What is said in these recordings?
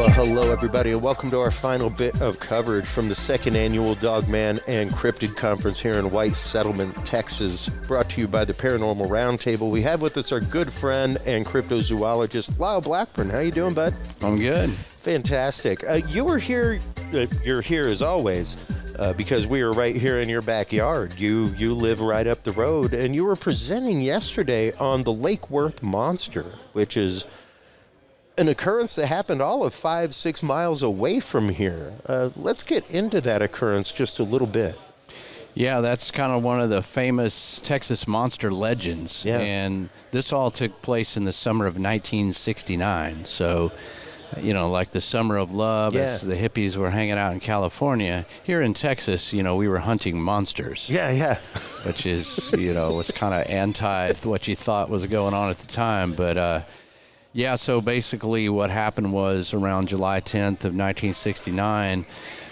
Well, hello, everybody, and welcome to our final bit of coverage from the second annual Dogman and Cryptid Conference here in White Settlement, Texas, brought to you by the Paranormal Round Table. We have with us our good friend and cryptozoologist, Lyle Blackburn. How you doing, bud? I'm good. Fantastic. You were here, you're here as always, because we were right here in your backyard. You live right up the road, and you were presenting yesterday on the Lake Worth Monster, which is an occurrence that happened all of 5-6 miles away from here. Let's get into that occurrence just a little bit. Yeah, that's kind of one of the famous Texas monster legends. Yeah. And this all took place in the summer of 1969. So, you know, like the summer of love, as the hippies were hanging out in California. Here in Texas, you know, we were hunting monsters. Yeah. Which is, you know, was kind of anti what you thought was going on at the time. But, yeah, so basically what happened was around July 10th of 1969,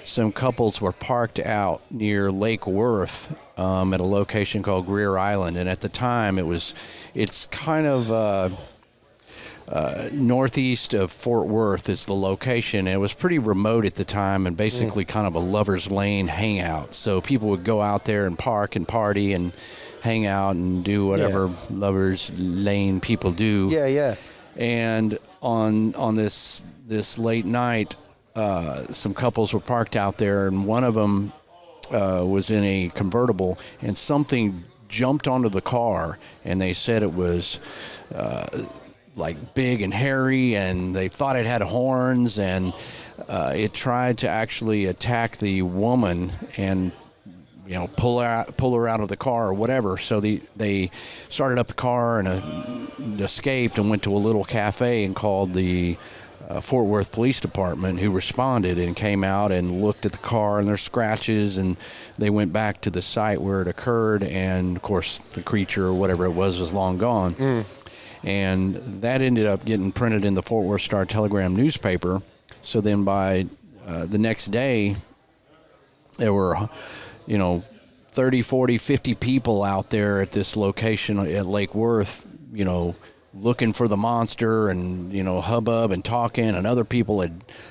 some couples were parked out near Lake Worth at a location called Greer Island. And at the time, it's kind of northeast of Fort Worth is the location. And it was pretty remote at the time and basically kind of a lover's lane hangout. So people would go out there and park and party and hang out and do whatever lover's lane people do. Yeah. And on this late night, some couples were parked out there, and one of them was in a convertible, and something jumped onto the car, and they said it was like big and hairy, and they thought it had horns, and it tried to actually attack the woman and, you know, pull her out of the car or whatever. So they started up the car and escaped and went to a little cafe and called the Fort Worth Police Department, who responded and came out and looked at the car and their scratches, and they went back to the site where it occurred, and of course the creature or whatever it was long gone. And that ended up getting printed in the Fort Worth Star-Telegram newspaper. So then by the next day, there were 30, 40, 50 people out there at this location at Lake Worth, you know, looking for the monster and, you know, hubbub and talking, and other people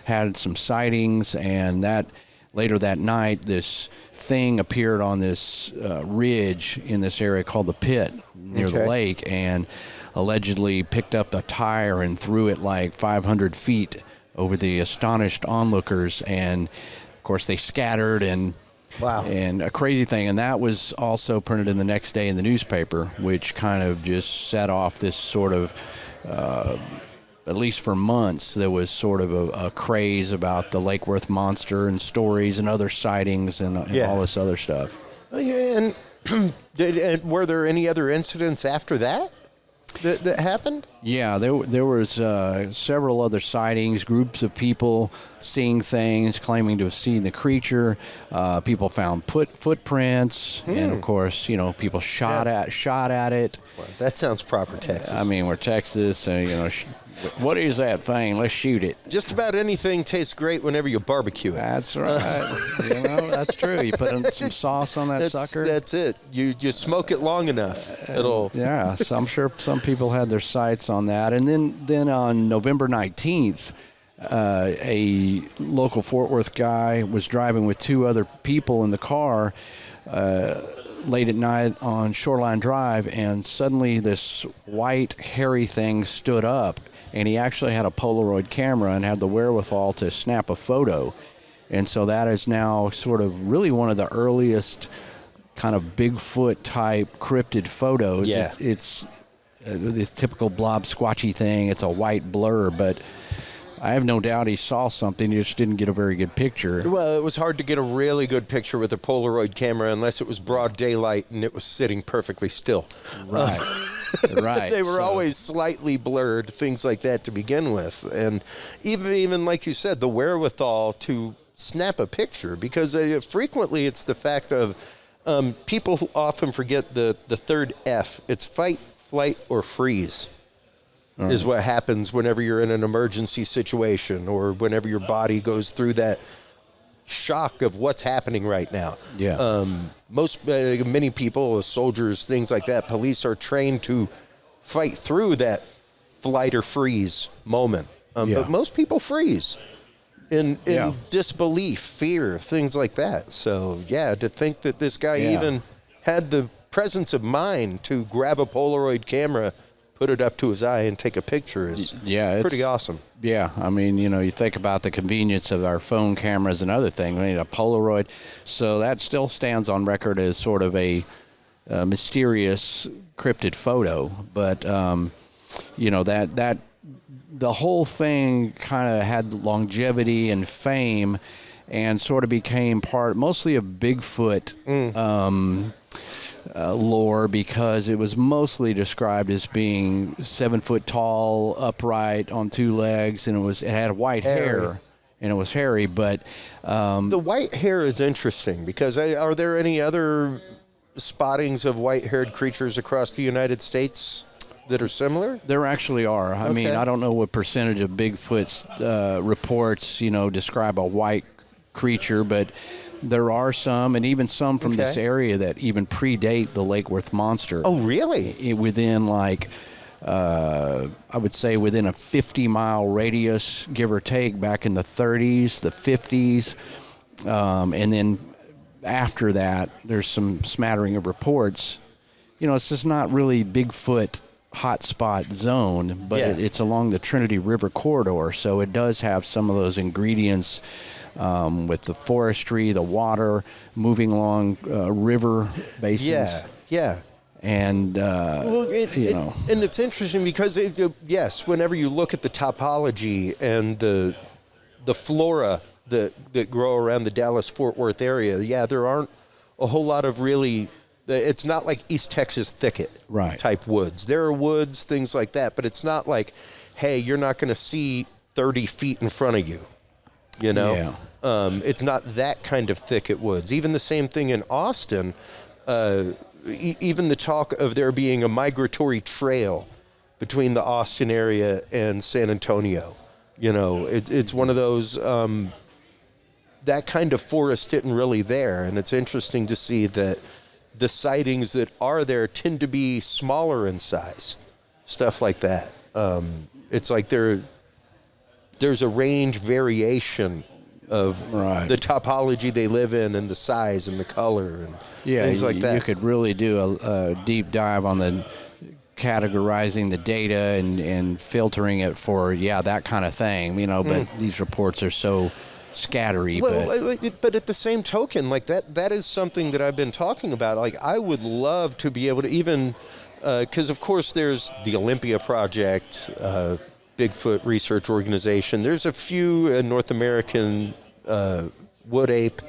had some sightings. And that later that night, this thing appeared on this ridge in this area called the Pit near the lake, and allegedly picked up a tire and threw it like 500 feet over the astonished onlookers. And of course they scattered, and wow. And a crazy thing, and that was also printed in the next day in the newspaper, which kind of just set off this sort of, at least for months, there was sort of a craze about the Lake Worth monster and stories and other sightings and all this other stuff. And were there any other incidents after that happened? Yeah, there was several other sightings, groups of people seeing things, claiming to have seen the creature. People found footprints, and of course, you know, people shot at it. Well, that sounds proper Texas. I mean, we're Texas, and you know, what is that thing? Let's shoot it. Just about anything tastes great whenever you barbecue it. That's right. You know, that's true. You put some sauce on that sucker. That's it. You just smoke it long enough. It'll. Yeah, so I'm sure some people had their sights on that. And then on November 19th, a local Fort Worth guy was driving with two other people in the car late at night on Shoreline Drive, and suddenly this white, hairy thing stood up, and he actually had a Polaroid camera and had the wherewithal to snap a photo. And so that is now sort of really one of the earliest kind of Bigfoot-type cryptid photos. Yeah. It's this typical blob squatchy thing. It's a white blur, but I have no doubt he saw something. He just didn't get a very good picture. Well, it was hard to get a really good picture with a Polaroid camera unless it was broad daylight and it was sitting perfectly still. Right. Right. They were always slightly blurred, things like that to begin with. And even like you said, the wherewithal to snap a picture, because frequently it's the fact of people often forget the third F. It's fight, flight, or freeze. Is what happens whenever you're in an emergency situation or whenever your body goes through that shock of what's happening right now. Yeah. Many people, soldiers, things like that, police are trained to fight through that flight or freeze moment. But most people freeze in disbelief, fear, things like that. So, yeah, to think that this guy even had the presence of mind to grab a Polaroid camera, put it up to his eye, and take a picture is pretty awesome. Yeah, I mean, you think about the convenience of our phone cameras and other things. I mean, a Polaroid. So that still stands on record as sort of a mysterious cryptid photo. But, that the whole thing kind of had longevity and fame and sort of became part mostly of Bigfoot lore, because it was mostly described as being 7 foot tall, upright on 2 legs, and it had white hair and it was hairy. But the white hair is interesting because are there any other spottings of white-haired creatures across the United States that are similar? There actually are. I mean, I don't know what percentage of Bigfoot's reports, describe a white creature, but there are some, and even some from this area that even predate the Lake Worth monster. Oh, really? Within I would say within a 50-mile radius, give or take, back in the 30s, the 50s, and then after that, there's some smattering of reports. It's just not really Bigfoot hotspot zone, but it's along the Trinity River corridor, so it does have some of those ingredients with the forestry, the water, moving along river basins. Yeah. And, and it's interesting because, whenever you look at the topology and the flora that grow around the Dallas-Fort Worth area, there aren't a whole lot of really... It's not like East Texas thicket type woods. There are woods, things like that, but it's not like, hey, you're not going to see 30 feet in front of you, It's not that kind of thicket woods. Even the same thing in Austin, even the talk of there being a migratory trail between the Austin area and San Antonio. It's one of those, that kind of forest isn't really there, and it's interesting to see that the sightings that are there tend to be smaller in size, stuff like that. It's like there's a range variation of the topology they live in and the size and the color and things like that. You could really do a deep dive on the categorizing the data and filtering it for, that kind of thing, but these reports are so scattery. But at the same token, like that is something that I've been talking about. Like, I would love to be able to even, because of course there's the Olympia Project, Bigfoot Research Organization. There's a few North American Wood Ape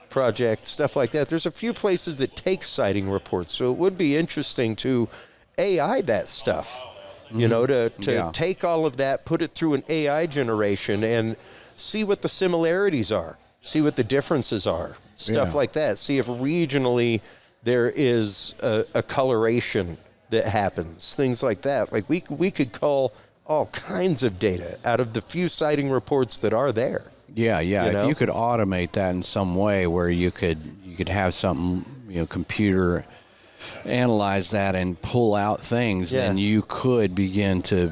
Project, stuff like that. There's a few places that take sighting reports. So it would be interesting to AI that stuff, to take all of that, put it through an AI generation and see what the similarities are, see what the differences are, stuff like that. See if regionally there is a coloration that happens, things like that. Like we could call all kinds of data out of the few sighting reports that are there. Yeah. If you could automate that in some way where you could have something, computer analyze that and pull out things, then you could begin to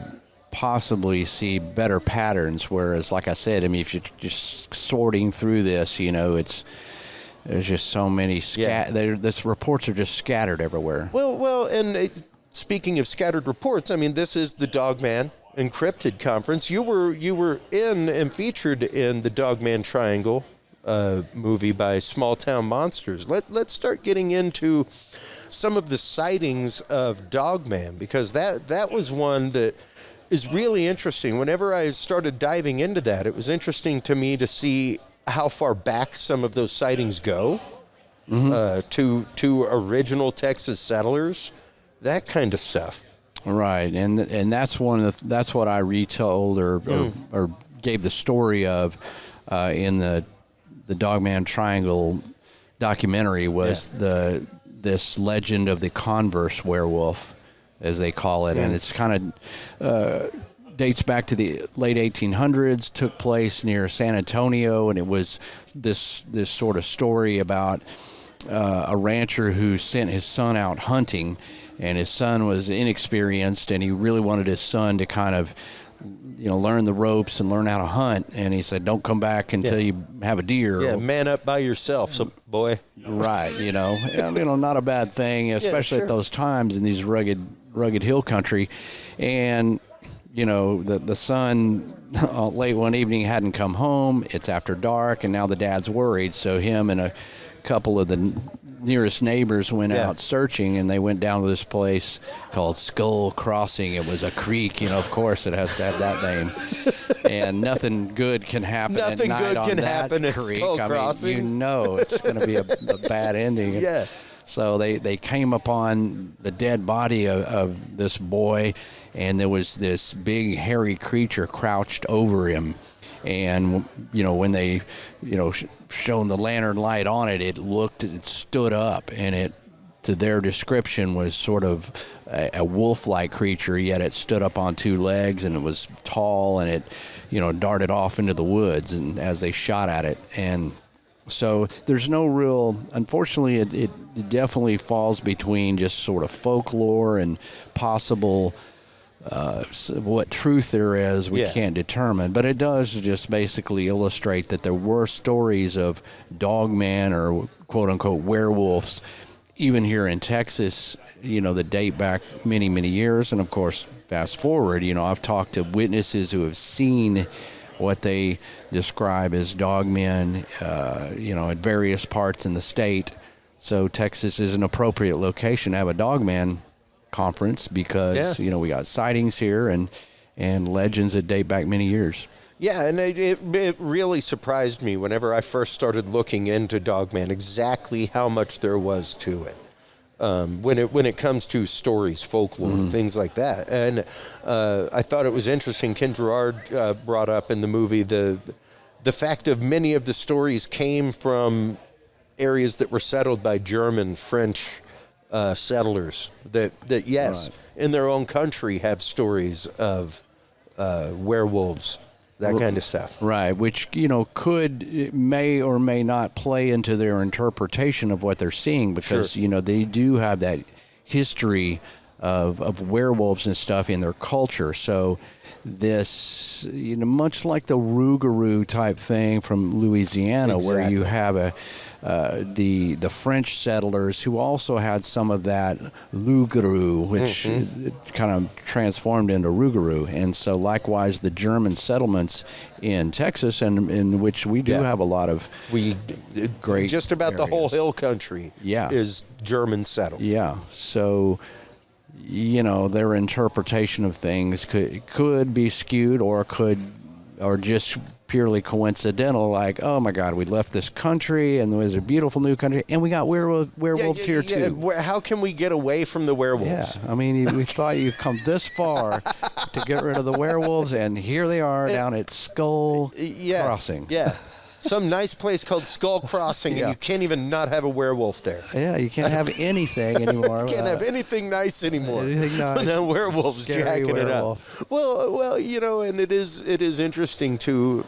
possibly see better patterns. Whereas, like I said, if you're just sorting through this, there's just so many this reports are just scattered everywhere. Well, and speaking of scattered reports, this is the Dogman and Cryptid conference. You were in and featured in the Dogman Triangle movie by Small Town Monsters. Let's start getting into some of the sightings of Dogman, because that was one that is really interesting. Whenever I started diving into that, it was interesting to me to see how far back some of those sightings go, to original Texas settlers, that kind of stuff. Right, and that's that's what I retold or gave the story of in the Dogman Triangle documentary was this legend of the Converse werewolf, as they call it, and it's kind of dates back to the late 1800s, took place near San Antonio, and it was this sort of story about a rancher who sent his son out hunting, and his son was inexperienced, and he really wanted his son to kind of learn the ropes and learn how to hunt. And he said, don't come back until you have a deer. Yeah, man up by yourself, so boy. Right, not a bad thing, especially at those times in these rugged hill country. And, the son late one evening hadn't come home. It's after dark, and now the dad's worried. So him and a couple of the nearest neighbors went out searching, and they went down to this place called Skull Crossing. It was a creek, of course it has to have that name. And nothing good can happen at night on that creek. Skull Crossing. It's going to be a bad ending. Yeah. So they came upon the dead body of this boy, and there was this big hairy creature crouched over him. And, when they, shone the lantern light on it, it stood up, and it, to their description, was sort of a wolf-like creature, yet it stood up on two legs, and it was tall, and it, darted off into the woods and as they shot at it. And so there's no real, unfortunately, it definitely falls between just sort of folklore and possible what truth there is, we can't determine. But it does just basically illustrate that there were stories of dogman or quote-unquote werewolves, even here in Texas, that date back many, many years. And, of course, fast forward, I've talked to witnesses who have seen what they describe as dogmen, at various parts in the state. So Texas is an appropriate location to have a dogman conference because we got sightings here and legends that date back many years. Yeah, and it really surprised me whenever I first started looking into Dogman exactly how much there was to it. When it comes to stories, folklore, things like that. And I thought it was interesting. Ken Gerard brought up in the movie the fact of many of the stories came from areas that were settled by German, French settlers that in their own country have stories of werewolves, that kind of stuff. Right, which, may or may not play into their interpretation of what they're seeing because, they do have that history of werewolves and stuff in their culture. So this, much like the Rougarou type thing from Louisiana, where you have the French settlers who also had some of that loup-garou, which kind of transformed into Rougarou. And so likewise the German settlements in Texas, and in which we do have a lot of great just about areas. The whole hill country is German settled. Yeah. So their interpretation of things could be skewed or just purely coincidental, like, oh my God, we left this country and there's a beautiful new country and we got werewolves here too. How can we get away from the werewolves? Yeah, I mean, we thought you'd come this far to get rid of the werewolves, and here they are down at Skull Crossing. Yeah. Some nice place called Skull Crossing, and you can't even not have a werewolf there. Yeah, you can't have anything anymore. You can't have anything nice anymore. Anything nice. No werewolves jacking werewolf. it up. Well, and it is interesting to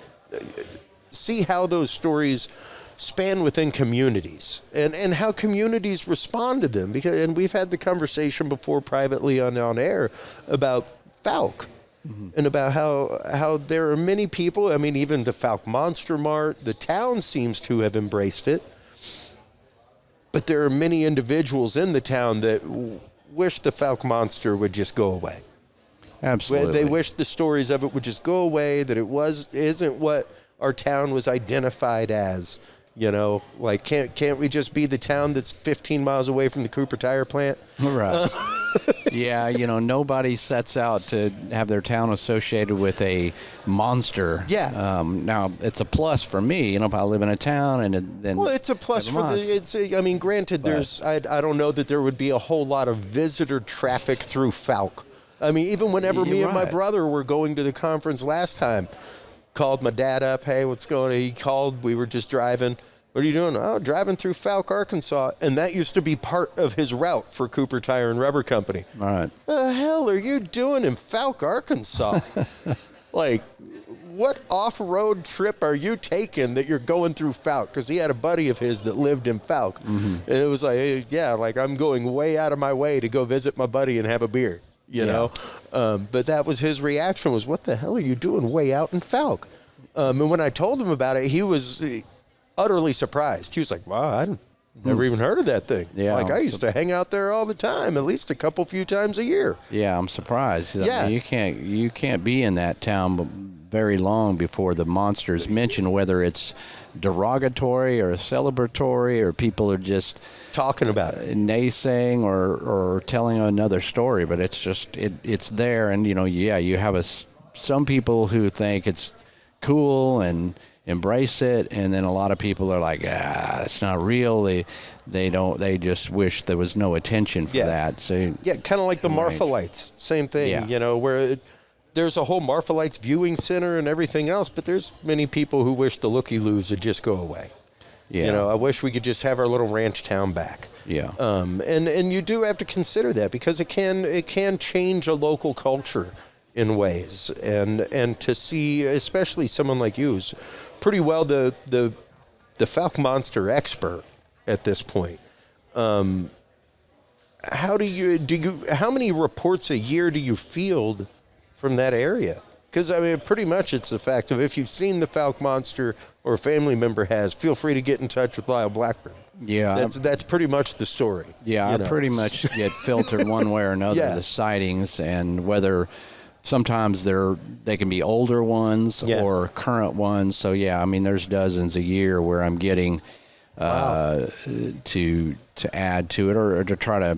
see how those stories span within communities and how communities respond to them. And we've had the conversation before privately on air about Falk. And about how there are many people, I mean, even the Falk Monster Mart, the town seems to have embraced it. But there are many individuals in the town that wish the Falk Monster would just go away. Absolutely. They wish the stories of it would just go away, that it isn't what our town was identified as. Like, can't we just be the town that's 15 miles away from the Cooper tire plant? Right. Yeah, nobody sets out to have their town associated with a monster. Yeah. Now, it's a plus for me, if I live in a town and then... Well, it's a plus for granted, I don't know that there would be a whole lot of visitor traffic through Falk. I mean, even whenever me and my brother were going to the conference last time, called my dad up, hey, what's going on? He called, we were just driving. What are you doing? Oh, driving through Falk, Arkansas. And that used to be part of his route for Cooper Tire and Rubber Company. All right. The hell are you doing in Falk, Arkansas? Like, what off-road trip are you taking that you're going through Falk? Because he had a buddy of his that lived in Falk. And it was like, hey, I'm going way out of my way to go visit my buddy and have a beer. you know. But that was his reaction, was, what the hell are you doing way out in Falk? And when I told him about it, he was utterly surprised. He was like, wow, I never even heard of that thing. Yeah, like, I used to hang out there all the time, at least a few times a year. Yeah, I'm surprised. Yeah. I mean, you can't be in that town very long before the monsters mention, whether it's derogatory or celebratory, or people are just talking about it, naysaying or telling another story. But it's just it's there, and you have some people who think it's cool and embrace it, and then a lot of people are like, it's not real. They just wish there was no attention for that. So kind of like the Marfa-lights, same thing. Where there's a whole Marfa-lights viewing center and everything else, but there's many people who wish the looky-loos would just go away. I wish we could just have our little ranch town back. And you do have to consider that, because it can change a local culture in ways, and to see, especially someone like you, who's pretty well the Falk monster expert at this point. How many reports a year do you field from that area? Because, I mean, pretty much it's the fact of, if you've seen the Falk monster or a family member has, feel free to get in touch with Lyle Blackburn. Yeah. That's pretty much the story. Yeah, I pretty much get filtered one way or another, the sightings, and whether sometimes they can be older ones or current ones. So, I mean, there's dozens a year where I'm getting to add to it, or to try to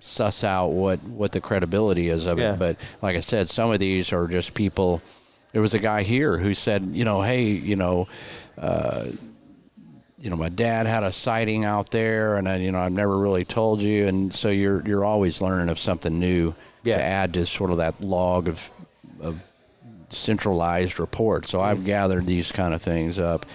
suss out what the credibility is of it. But like I said, some of these are just people. There was a guy here who said, hey, my dad had a sighting out there, and I've never really told you. And so you're always learning of something new to add to sort of that log of centralized reports. So I've gathered these kind of things up.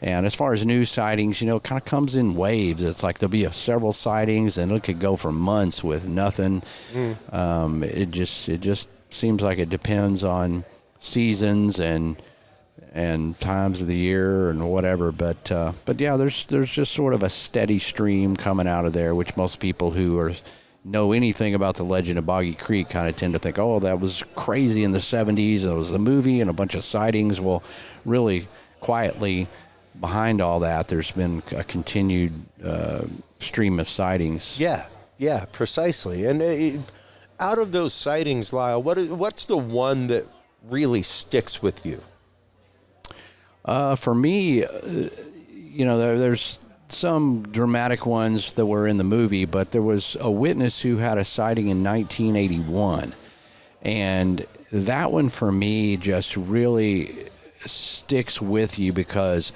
And as far as new sightings, it kind of comes in waves. It's like there'll be several sightings, and it could go for months with nothing. It just seems like it depends on seasons and times of the year and whatever. But yeah, there's just sort of a steady stream coming out of there, which most people who know anything about the legend of Boggy Creek kind of tend to think, oh, that was crazy in the 70s. It was the movie and a bunch of sightings. Well, really quietly behind all that, there's been a continued stream of sightings. Yeah, precisely. And out of those sightings, Lyle, what's the one that really sticks with you? For me, there's some dramatic ones that were in the movie, but there was a witness who had a sighting in 1981. And that one for me just really sticks with you because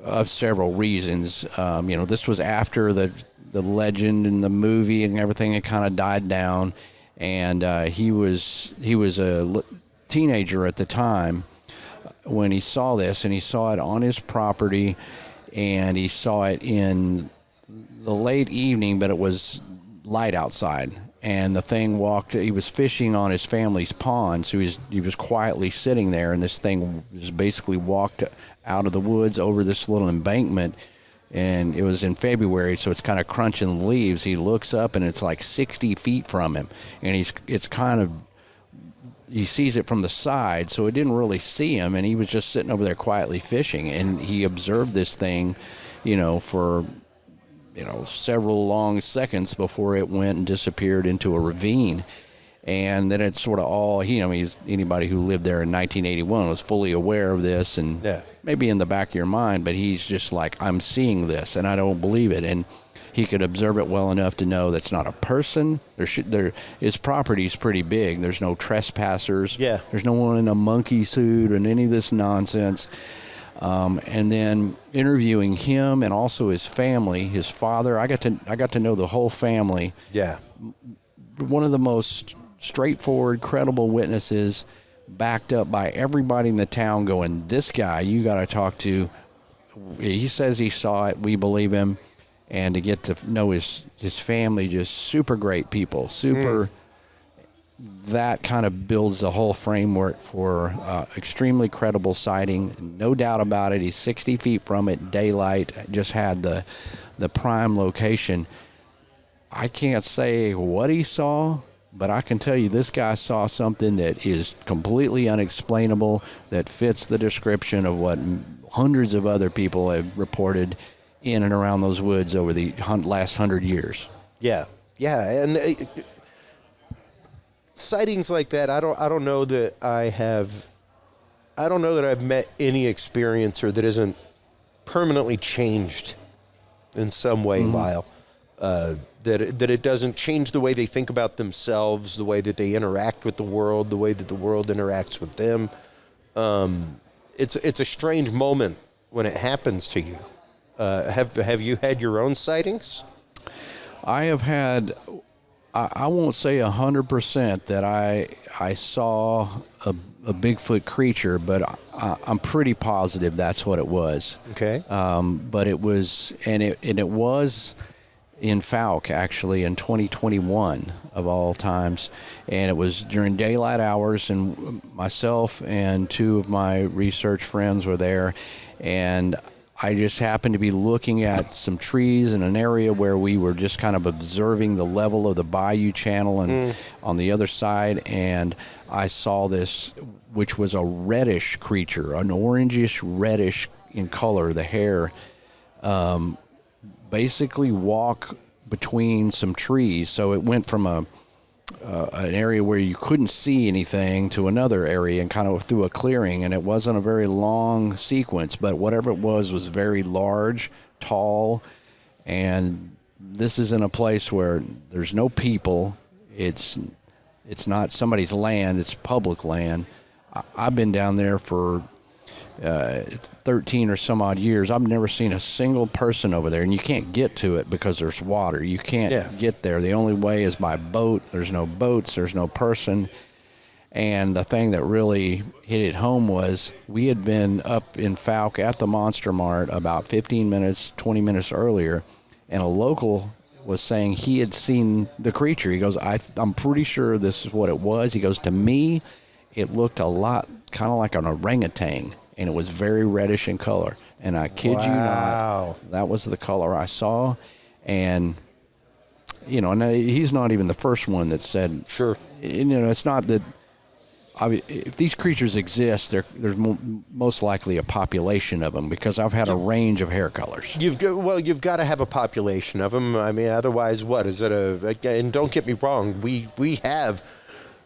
of several reasons. This was after the legend and the movie and everything had kind of died down, and he was a teenager at the time when he saw this, and he saw it on his property, and he saw it in the late evening, but it was light outside. And the thing he was fishing on his family's pond, so he was quietly sitting there, and this thing just basically walked out of the woods over this little embankment, and it was in February, so it's kind of crunching the leaves. He looks up, and it's like 60 feet from him, and he sees it from the side, so it didn't really see him, and he was just sitting over there quietly fishing, and he observed this thing, for several long seconds before it went and disappeared into a ravine. And then it's sort of all, anybody who lived there in 1981 was fully aware of this, and maybe in the back of your mind, but he's just like, I'm seeing this and I don't believe it. And he could observe it well enough to know that's not a person. His property's pretty big. There's no trespassers. There's no one in a monkey suit and any of this nonsense. And then interviewing him and also his family, his father. I got to know the whole family. One of the most straightforward, credible witnesses, backed up by everybody in the town going, this guy you got to talk to. He says he saw it. We believe him. And to get to know his family, just super great people, that kind of builds the whole framework for extremely credible sighting. No doubt about it. He's 60 feet from it, daylight, just had the prime location. I can't say what he saw, But I can tell you, this guy saw something that is completely unexplainable, that fits the description of what hundreds of other people have reported in and around those woods over the last 100 years. Yeah, and sightings like that, I don't know that I've met any experiencer that isn't permanently changed in some way, Lyle. That it doesn't change the way they think about themselves, the way that they interact with the world, the way that the world interacts with them. It's a strange moment when it happens to you. Have you had your own sightings? I have had, I won't say 100% that I saw a Bigfoot creature, but I'm pretty positive that's what it was. Okay. But it was, and it was in Fouke, actually, in 2021 of all times, and it was during daylight hours, and myself and two of my research friends were there, and I just happened to be looking at some trees in an area where we were just kind of observing the level of the bayou channel and on the other side, and I saw this, which was a reddish creature, an orangish reddish in color, the hair, basically walk between some trees. So it went from an area where you couldn't see anything to another area and kind of through a clearing, and it wasn't a very long sequence, but whatever it was very large, tall, and this is in a place where there's no people. It's not somebody's land, it's public land. I've been down there for 13 or some odd years. I've never seen a single person over there, and you can't get to it because there's water. You can't get there. The only way is by boat. There's no boats. There's no person. And the thing that really hit it home was we had been up in Fouke at the Monster Mart about 15 minutes, 20 minutes earlier, and a local was saying he had seen the creature. He goes, I'm pretty sure this is what it was. He goes, to me, it looked a lot kind of like an orangutan, and it was very reddish in color. And I kid you not, that was the color I saw. And, you know, and he's not even the first one that said, sure. You know, it's not that, if these creatures exist, there's most likely a population of them, because I've had a range of hair colors. You've got to have a population of them. I mean, otherwise, what is it? And don't get me wrong, we have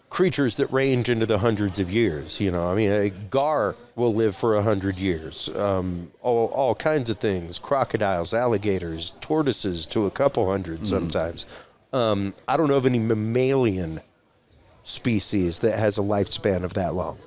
creatures that range into the hundreds of years. You know, I mean, a gar will live for 100 years. All kinds of things: crocodiles, alligators, tortoises, to a couple hundred sometimes. I don't know of any mammalian species that has a lifespan of that long.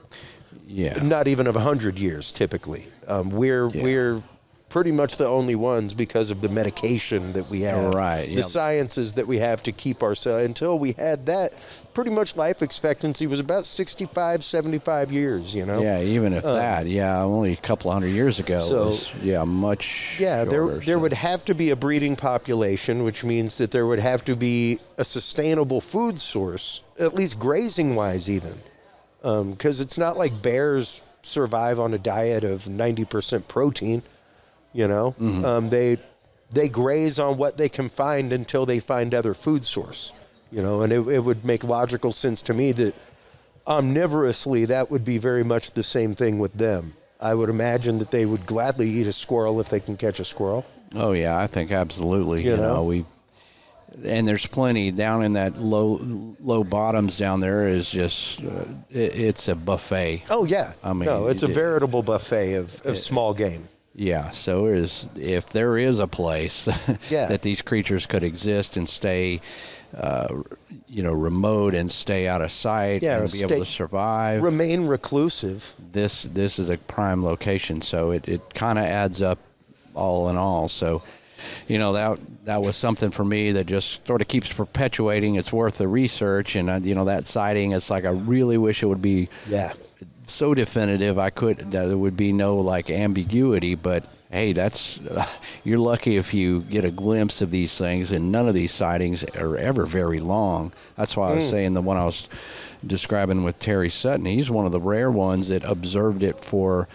Yeah, not even of 100 years typically. We're pretty much the only ones because of the medication that we have, right? The sciences that we have to keep ourselves. Until we had that, pretty much life expectancy was about 65, 75 years. You know. Yeah, even if that. Yeah, only a couple hundred years ago. So, was, much. Yeah, shorter, there would have to be a breeding population, which means that there would have to be a sustainable food source, at least grazing-wise, even, because it's not like bears survive on a diet of 90% protein. You know, they graze on what they can find until they find other food source. You know, and it would make logical sense to me that omnivorously that would be very much the same thing with them. I would imagine that they would gladly eat a squirrel if they can catch a squirrel. Oh yeah, I think absolutely. You know, and there's plenty down in that low bottoms down there. Is just it's a buffet. Oh yeah, I mean, no, it's a veritable buffet of small game. Yeah, so if there is a place that these creatures could exist and stay, remote and stay out of sight and be able to survive, remain reclusive. This is a prime location, so it kind of adds up all in all. So, you know, that was something for me that just sort of keeps perpetuating. It's worth the research, and that sighting. It's like I really wish it would be. Yeah. So definitive there would be no like ambiguity, but hey, that's you're lucky if you get a glimpse of these things, and none of these sightings are ever very long. That's why I was saying the one I was describing with Terry Sutton, he's one of the rare ones that observed it for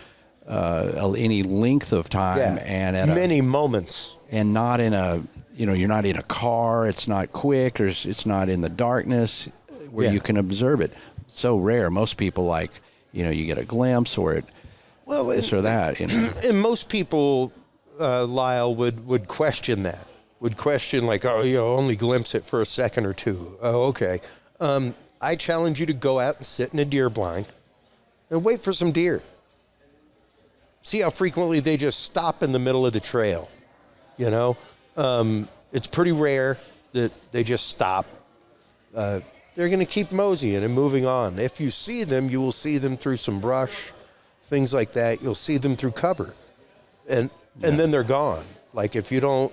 any length of time and at many moments, and not in a you're not in a car. It's not quick. It's not in the darkness. where you can observe it. So rare. Most people like, you get a glimpse or this or that. And most people, Lyle, would question that. Would question like, only glimpse it for a second or two. Oh, okay. I challenge you to go out and sit in a deer blind and wait for some deer. See how frequently they just stop in the middle of the trail. It's pretty rare that they just stop. They're going to keep moseying and moving on. If you see them, you will see them through some brush, things like that. You'll see them through cover, and then they're gone. Like if you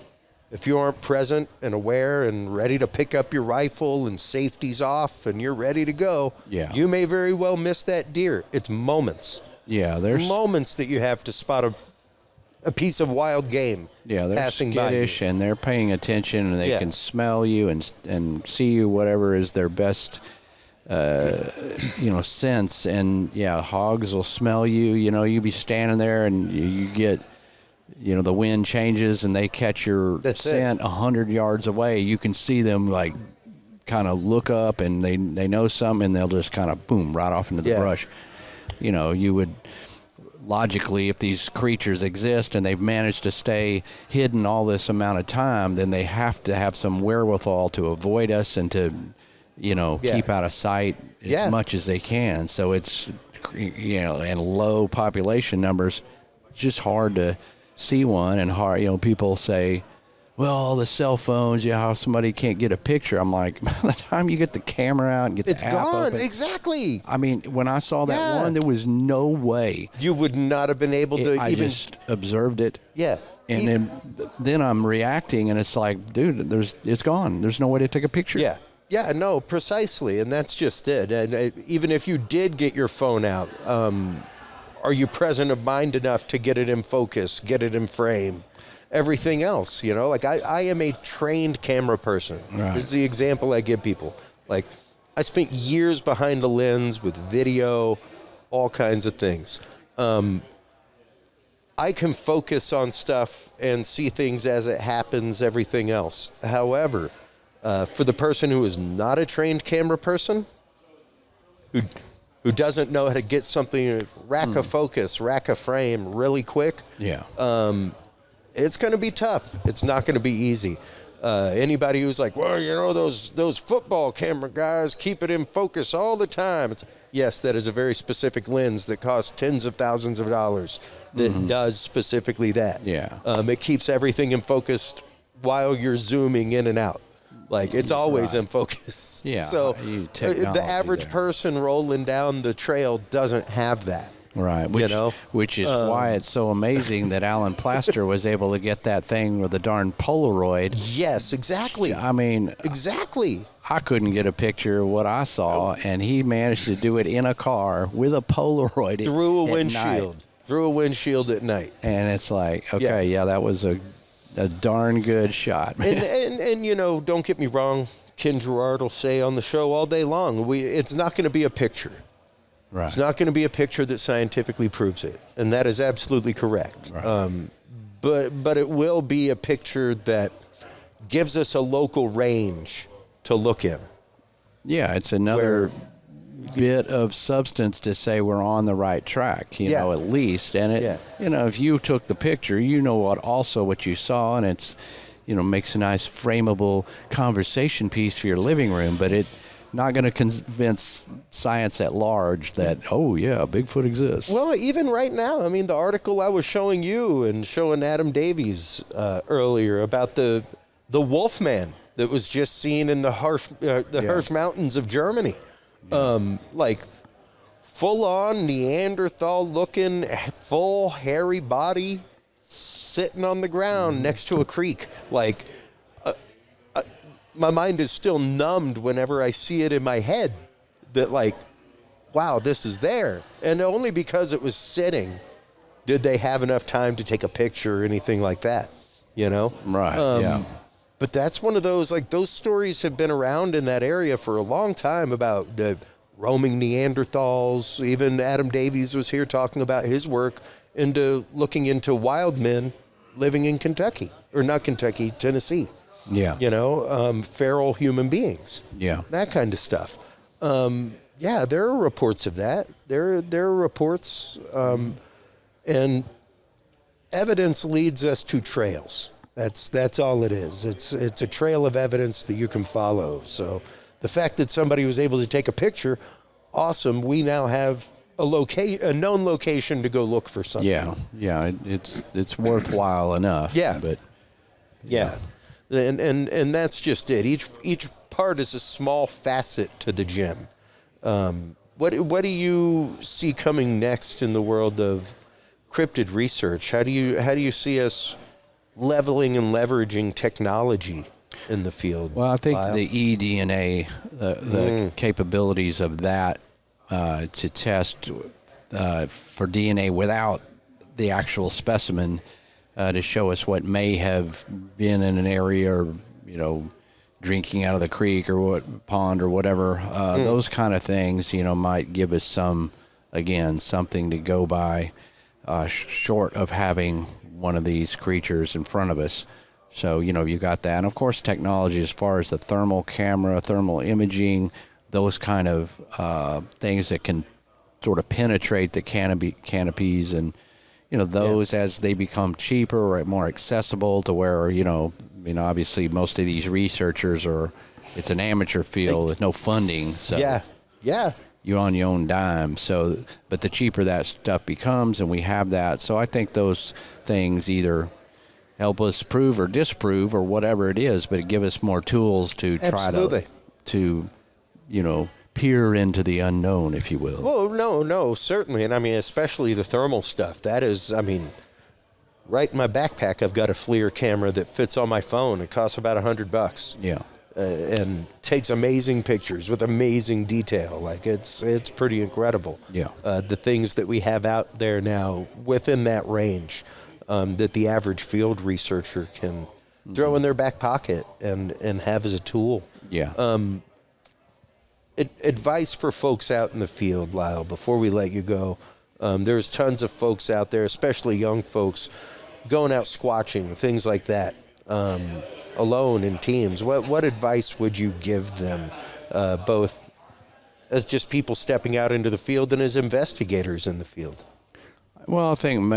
aren't present and aware and ready to pick up your rifle and safety's off and you're ready to go, you may very well miss that deer. It's moments. Yeah, there's moments that you have to spot a piece of wild game. Yeah, they're passing by skittish you. and they're paying attention and they can smell you and see you, whatever is their best sense. And hogs will smell you. You be standing there and you get the wind changes and they catch your scent 100 yards away. You can see them like kind of look up and they know something and they'll just kind of boom right off into the brush. You would logically, if these creatures exist and they've managed to stay hidden all this amount of time, then they have to have some wherewithal to avoid us and to, keep out of sight as much as they can. So it's, and low population numbers, it's just hard to see one and hard, people say, well, the cell phones, how somebody can't get a picture. I'm like, by the time you get the camera out and get the app gone. open, Exactly. I mean, when I saw that one, there was no way. You would not have been able to I even... just observed it. Yeah. And then I'm reacting, and it's like, dude, it's gone. There's no way to take a picture. Yeah. Yeah, no, precisely. And that's just it. And even if you did get your phone out, are you present of mind enough to get it in focus, get it in frame? Everything else, like I am a trained camera person. Right. This is the example I give people. Like I spent years behind the lens with video, all kinds of things. I can focus on stuff and see things as it happens, everything else. However, for the person who is not a trained camera person, who doesn't know how to get something, rack a focus, rack a frame really quick, it's going to be tough. It's not going to be easy. Anybody who's like, well, those football camera guys keep it in focus all the time. Yes, that is a very specific lens that costs tens of thousands of dollars that does specifically that. Yeah. It keeps everything in focus while you're zooming in and out. Like it's always in focus. Yeah. So the average person rolling down the trail doesn't have that. Right, which is why it's so amazing that Alan Plaster was able to get that thing with a darn Polaroid. Yes, exactly. I mean, exactly. I couldn't get a picture of what I saw, and he managed to do it in a car with a Polaroid through a windshield. Through a windshield at night. And it's like, okay, that was a darn good shot. And don't get me wrong, Ken Gerard will say on the show all day long, it's not going to be a picture. Right. It's not going to be a picture that scientifically proves it, and that is absolutely correct. Right. But it will be a picture that gives us a local range to look in. Yeah, it's another bit of substance to say we're on the right track, at least. And if you took the picture, what you saw, and it's, makes a nice frameable conversation piece for your living room, but it not going to convince science at large that, Bigfoot exists. Well, even right now, I mean, the article I was showing you and showing Adam Davies earlier about the Wolfman that was just seen in the Hirsch Mountains of Germany. Like full-on Neanderthal-looking, full hairy body sitting on the ground next to a creek. Like, my mind is still numbed whenever I see it in my head that, like, wow, this is there. And only because it was sitting did they have enough time to take a picture or anything like that, Right, But that's one of those, like, those stories have been around in that area for a long time about roaming Neanderthals. Even Adam Davies was here talking about his work into looking into wild men living in Kentucky, or not Kentucky, Tennessee. Yeah. Feral human beings. Yeah. That kind of stuff. Yeah, there are reports of that. There are reports, and evidence leads us to trails. That's all it is. It's a trail of evidence that you can follow. So the fact that somebody was able to take a picture, awesome. We now have a known location to go look for something. Yeah, it's worthwhile enough. Yeah, but yeah, and that's just it. Each part is a small facet to the gem. What do you see coming next in the world of cryptid research? How do you see us leveling and leveraging technology in the field? Well, I think Lyle? the eDNA, the capabilities of that to test for DNA without the actual specimen to show us what may have been in an area, or drinking out of the creek or what pond or whatever. Those kind of things, might give us something to go by, short of having one of these creatures in front of us. So, you got that. And of course, technology as far as the thermal camera, thermal imaging, those kind of things that can sort of penetrate the canopies and, those as they become cheaper or more accessible to where, obviously most of these researchers it's an amateur field with no funding. So yeah. You're on your own dime. So, but the cheaper that stuff becomes, and we have that. So I think those things either help us prove or disprove or whatever it is, but it give us more tools to try to peer into the unknown, if you will. Well, no, certainly. And I mean, especially the thermal stuff. That is, right in my backpack, I've got a FLIR camera that fits on my phone. It costs about $100. Yeah. And takes amazing pictures with amazing detail. Like it's pretty incredible. Yeah. The things that we have out there now within that range, that the average field researcher can throw in their back pocket and have as a tool. Yeah. Advice for folks out in the field, Lyle, before we let you go. There's tons of folks out there, especially young folks, going out squatching, things like that, alone in teams. What advice would you give them, both as just people stepping out into the field and as investigators in the field? Well, I think,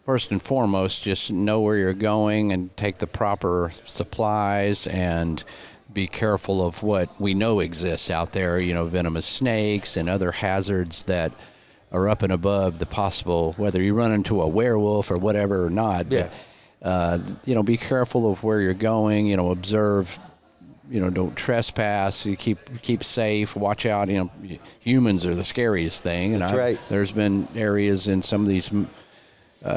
first and foremost, just know where you're going and take the proper supplies and be careful of what we know exists out there, venomous snakes and other hazards that are up and above the possible, whether you run into a werewolf or whatever or not. Yeah. But, be careful of where you're going, observe, don't trespass, you keep safe, watch out, humans are the scariest thing. That's right. There's been areas in some of these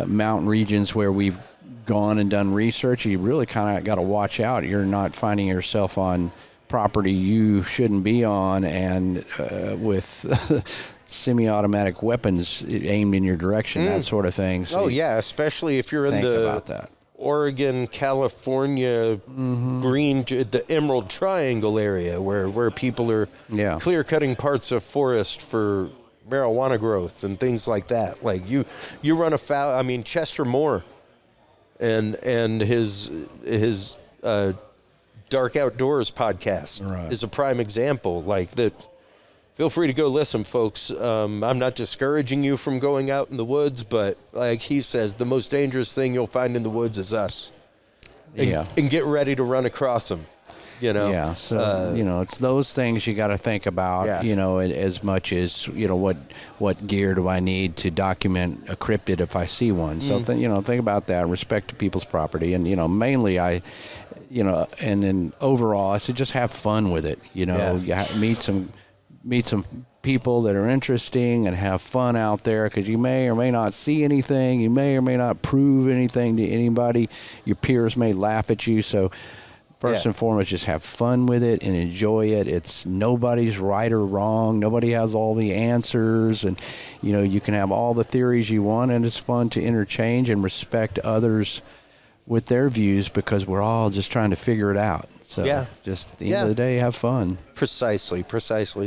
mountain regions where we've gone and done research. You really kind of got to watch out. You're not finding yourself on property you shouldn't be on, and with semi-automatic weapons aimed in your direction, that sort of thing. So especially if you're in the Oregon, California, the Emerald Triangle area where people are clear-cutting parts of forest for marijuana growth and things like that. Like you run afoul. Chester Moore and his Dark Outdoors podcast is a prime example. Like that. Feel free to go listen, folks. I'm not discouraging you from going out in the woods, but like he says, the most dangerous thing you'll find in the woods is us. And get ready to run across them. Yeah. So it's those things you got to think about. As much as what gear do I need to document a cryptid if I see one. So think about that. Respect to people's property, and mainly and then overall, I said just have fun with it. You meet some people that are interesting and have fun out there, because you may or may not see anything. You may or may not prove anything to anybody. Your peers may laugh at you. So first and foremost, just have fun with it and enjoy it. It's nobody's right or wrong. Nobody has all the answers. And, you can have all the theories you want, and it's fun to interchange and respect others with their views, because we're all just trying to figure it out. So just at the end of the day, have fun. Precisely.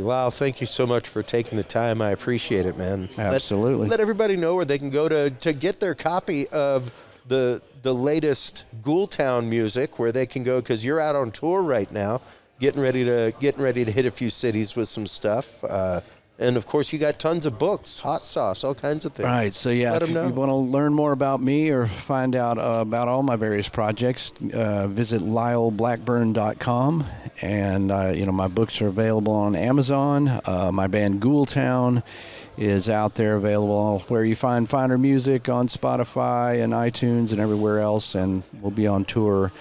Lyle, thank you so much for taking the time. I appreciate it, man. Absolutely. Let everybody know where they can go to get their copy of the latest Ghoul Town music, where they can go, because you're out on tour right now. getting ready to hit a few cities with some stuff. And of course, you got tons of books, hot sauce, all kinds of things. Right. So yeah, Let if 'em you know. want to learn more about me or find out about all my various projects, visit lyleblackburn.com. And my books are available on Amazon. My band Ghoultown is out there, available where you find finer music, on Spotify and iTunes and everywhere else. And we'll be on tour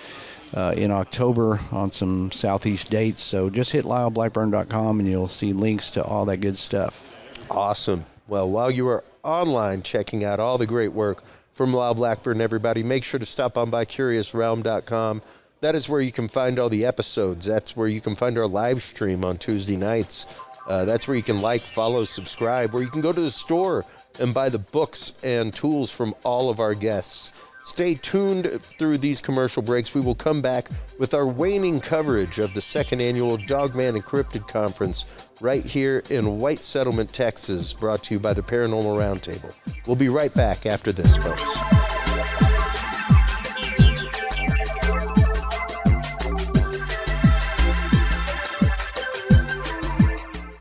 in October on some Southeast dates. So just hit lyleblackburn.com and you'll see links to all that good stuff. Awesome. Well, while you are online checking out all the great work from Lyle Blackburn, everybody, make sure to stop on by CuriousRealm.com. That is where you can find all the episodes. That's where you can find our live stream on Tuesday nights. That's where you can like, follow, subscribe, where you can go to the store and buy the books and tools from all of our guests. Stay tuned through these commercial breaks. We will come back with our waning coverage of the second annual Dogman and Cryptid Conference right here in White Settlement, Texas, brought to you by the Paranormal Round Table. We'll be right back after this, folks.